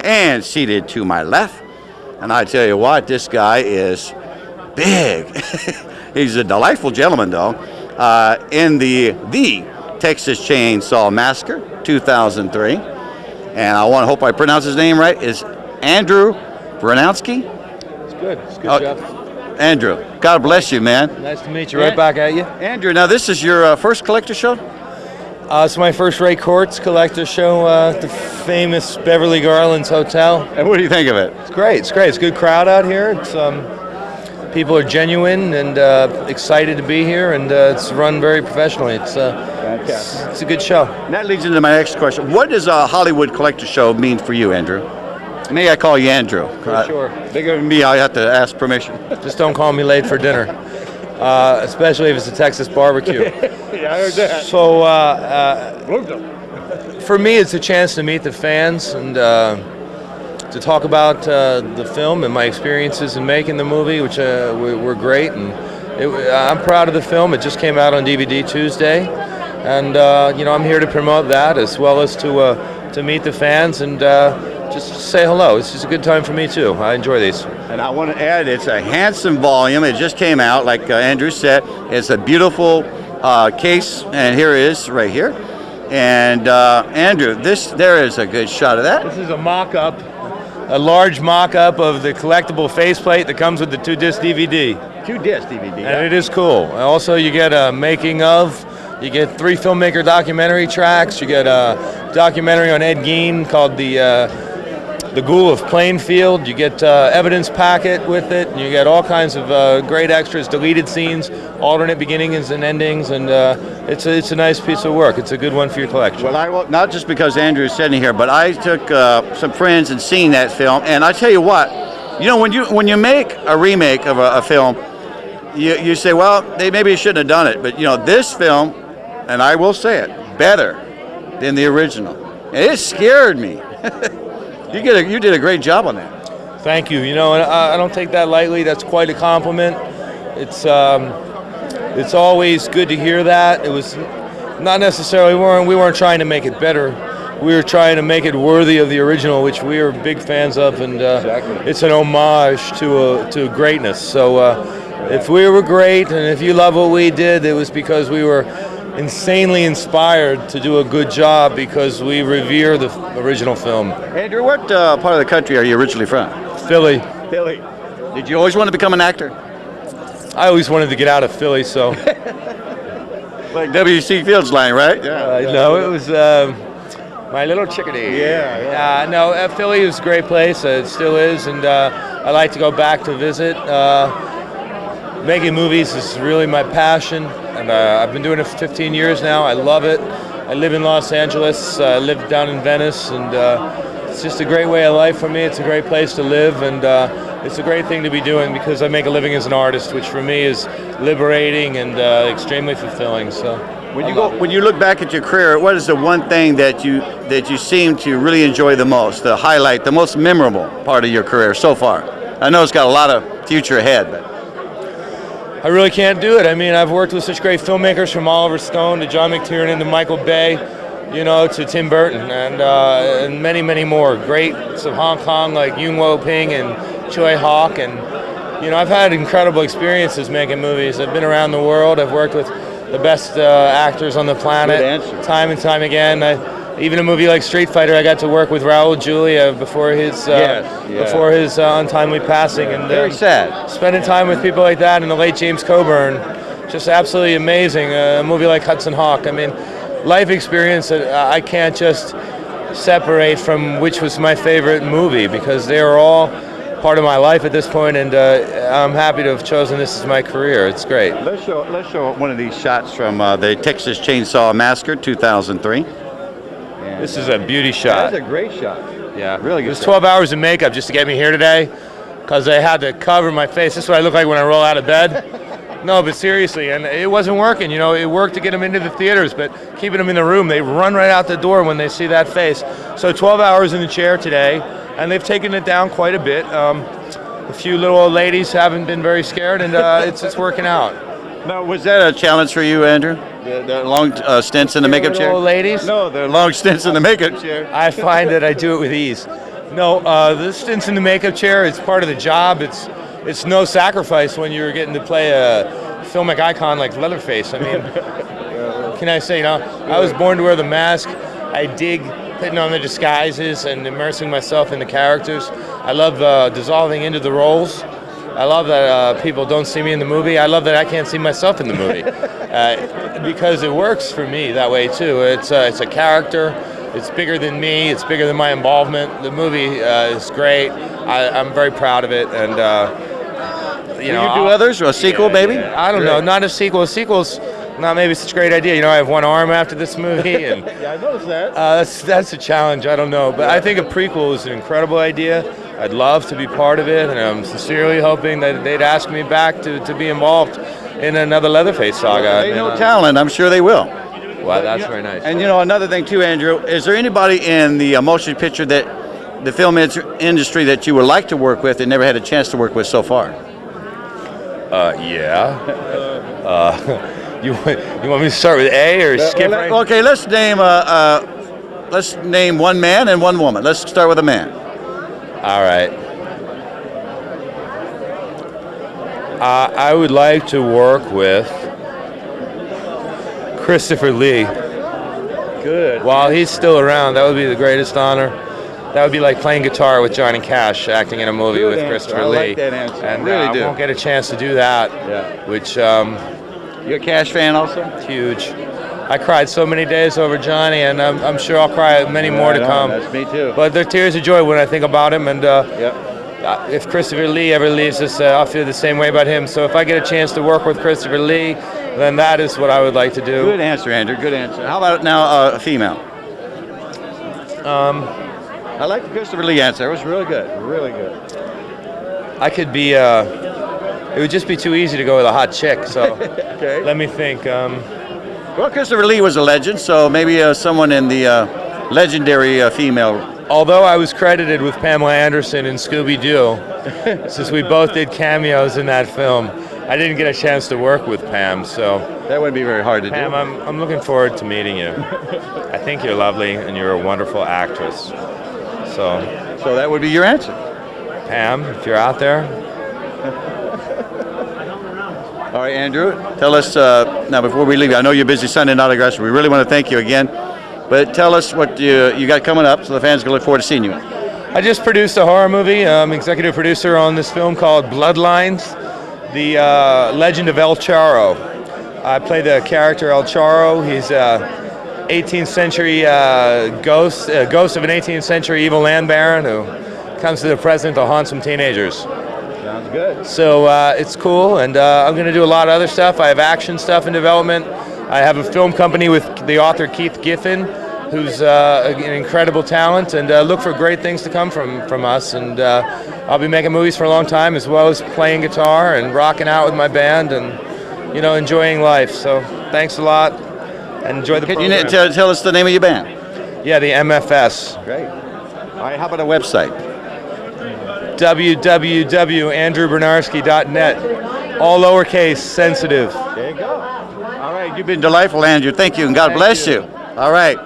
And seated to my left, and I tell you what, this guy is big. He's a delightful gentleman, though. In the Texas Chainsaw Massacre, 2003. And I hope I pronounce his name right. Is Andrew Bryniarski? It's good. It's good, Jeff. Andrew, God bless you, man. Nice to meet you. Right back at you. Andrew, now this is your first collector show? It's my first Ray Courts collector show at the famous Beverly Garland's Hotel. And what do you think of it? It's great. It's great. It's a good crowd out here. It's people are genuine and excited to be here, and it's run very professionally. It's a good show. And that leads into my next question. What does a Hollywood collector show mean for you, Andrew? May I call you Andrew? Sure. Bigger than me, I have to ask permission. Just don't call me late for dinner, especially if it's a Texas barbecue. Yeah, I heard that. So for me, it's a chance to meet the fans and to talk about the film and my experiences in making the movie, which were great. And I'm proud of the film. It just came out on DVD Tuesday, and I'm here to promote that as well as to meet the fans and just say hello. It's just a good time for me too. I enjoy these. And I want to add, it's a handsome volume. It just came out, like Andrew said. It's a beautiful case, and here it is right here. And Andrew, there is a good shot of that. This is a mock-up, a large mock-up of the collectible faceplate that comes with the 2-disc DVD. 2-disc DVD. And it is cool. Also, you get a making of. You get 3 filmmaker documentary tracks. You get a documentary on Ed Gein called The Ghoul of Plainfield. You get evidence packet with it. And you get all kinds of great extras, deleted scenes, alternate beginnings and endings, and it's a nice piece of work. It's a good one for your collection. Well, not just because Andrew is sitting here, but I took some friends and seen that film, and I tell you what, when you make a remake of a film, you say, well, they maybe shouldn't have done it, but this film, and I will say it, better than the original. And it scared me. You did a great job on that. Thank you. And I don't take that lightly. That's quite a compliment. It's always good to hear that. It was not necessarily we weren't trying to make it better. We were trying to make it worthy of the original, which we are big fans of, and it's an homage to greatness. So if we were great and if you love what we did, it was because we were insanely inspired to do a good job because we revere the original film. Andrew, what part of the country are you originally from? Philly. Philly. Did you always want to become an actor? I always wanted to get out of Philly, so. Like W.C. Fields' line, right? No, it was My Little Chickadee. No, Philly is a great place. It still is, and I like to go back to visit. Making movies is really my passion, and I've been doing it for 15 years now. I love it. I live in Los Angeles. I live down in Venice, and it's just a great way of life for me. It's a great place to live, and it's a great thing to be doing because I make a living as an artist, which for me is liberating and extremely fulfilling. So. When you look back at your career, what is the one thing that you seem to really enjoy the most, the highlight, the most memorable part of your career so far? I know it's got a lot of future ahead, but I really can't do it. I mean, I've worked with such great filmmakers from Oliver Stone to John McTiernan to Michael Bay, to Tim Burton and many, many more. Greats of Hong Kong like Yuen Woo-ping and Choi Hawk, and I've had incredible experiences making movies. I've been around the world. I've worked with the best actors on the planet, time and time again. Even a movie like Street Fighter, I got to work with Raul Julia before his untimely passing, and very sad. Spending time with people like that and the late James Coburn, just absolutely amazing. A movie like Hudson Hawk. I mean, life experience that I can't just separate from which was my favorite movie because they are all part of my life at this point, and I'm happy to have chosen this as my career. It's great. Let's show one of these shots from the Texas Chainsaw Massacre, 2003. This is a beauty shot. That's a great shot. Yeah, really good. It was 12 hours of makeup just to get me here today, because I had to cover my face. This is what I look like when I roll out of bed. No, but seriously, and it wasn't working. It worked to get them into the theaters, but keeping them in the room, they run right out the door when they see that face. So 12 hours in the chair today, and they've taken it down quite a bit. A few little old ladies haven't been very scared, and it's working out. Now, was that a challenge for you, Andrew? The long stints in the makeup chair? Old ladies? No, the long stints in the makeup chair. I find that I do it with ease. No, the stints in the makeup chair, it's part of the job. It's no sacrifice when you're getting to play a filmic icon like Leatherface. I mean, what can I say? I was born to wear the mask. I dig putting on the disguises and immersing myself in the characters. I love dissolving into the roles. I love that people don't see me in the movie. I love that I can't see myself in the movie because it works for me that way too. It's a character. It's bigger than me. It's bigger than my involvement. The movie is great. I'm very proud of it, and Will you do others or a sequel, maybe? I don't know. Not a sequel. A sequel's not maybe such a great idea. I have one arm after this movie, and Yeah, I noticed that. that's a challenge. I don't know, but I think a prequel is an incredible idea. I'd love to be part of it, and I'm sincerely hoping that they'd ask me back to be involved in another Leatherface saga. They know talent. I'm sure they will. Wow, that's very nice. And another thing too, Andrew, is there anybody in the motion picture the film industry that you would like to work with and never had a chance to work with so far? Yeah. You want me to start with A or skip right? Okay, let's name one man and one woman. Let's start with a man. All right. I would like to work with Christopher Lee. Good. While he's still around, that would be the greatest honor. That would be like playing guitar with Johnny Cash, acting in a movie Good with answer. Christopher I Lee. like that answer. And Really I do. won't get a chance to do that. Yeah. Which You a Cash fan also? huge. I cried so many days over Johnny, and I'm sure I'll cry many more to Right come. on. That's me too. But they're tears of joy when I think about him, and if Christopher Lee ever leaves us, I'll feel the same way about him. So if I get a chance to work with Christopher Lee, then that is what I would like to do. Good answer, Andrew. Good answer. How about now a female? I like the Christopher Lee answer. It was really good. Really good. I could be. It would just be too easy to go with a hot chick. So Okay. let me think. Well, Christopher Lee was a legend, so maybe someone in the legendary female. Although I was credited with Pamela Anderson in Scooby-Doo, since we both did cameos in that film, I didn't get a chance to work with Pam. So That wouldn't be very hard to Pam, do. I'm looking forward to meeting you. I think you're lovely and you're a wonderful actress. So So that would be your answer. Pam, if you're out there, All right, Andrew, tell us, now before we leave, I know you're busy sending autographs, we really want to thank you again, but tell us what you got coming up so the fans can look forward to seeing you. I just produced a horror movie. I'm executive producer on this film called Bloodlines, the legend of El Charro. I play the character El Charro. He's a 18th century ghost of an 18th century evil land baron who comes to the present to haunt some teenagers. Sounds good. So it's cool, and I'm going to do a lot of other stuff. I have action stuff in development. I have a film company with the author Keith Giffen, who's an incredible talent, and look for great things to come from us. And I'll be making movies for a long time, as well as playing guitar and rocking out with my band and, enjoying life. So thanks a lot, and enjoy the Can program. you tell us the name of your band? Yeah, the MFS. Great. All right, how about a website? www.andrewbryniarski.net. All lowercase, sensitive. There you go. All right, you've been delightful, Andrew. Thank you, and God bless you. All right.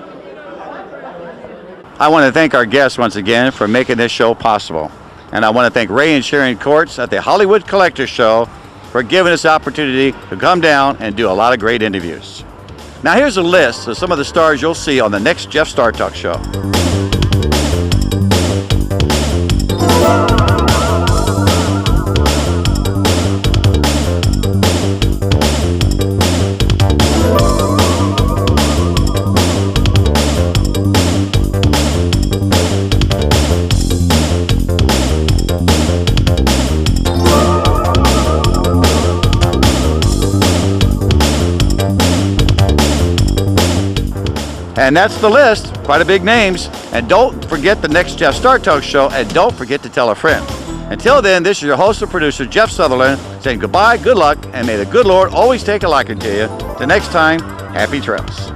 I want to thank our guests once again for making this show possible. And I want to thank Ray and Sharon Courts at the Hollywood Collector Show for giving us the opportunity to come down and do a lot of great interviews. Now here's a list of some of the stars you'll see on the next Jeff Star Talk show. And that's the list. Quite a big names. And don't forget the next Jeff Star Talk show, and don't forget to tell a friend. Until then, this is your host and producer, Jeff Sutherland, saying goodbye, good luck, and may the good Lord always take a liking to you. Till next time, happy trails.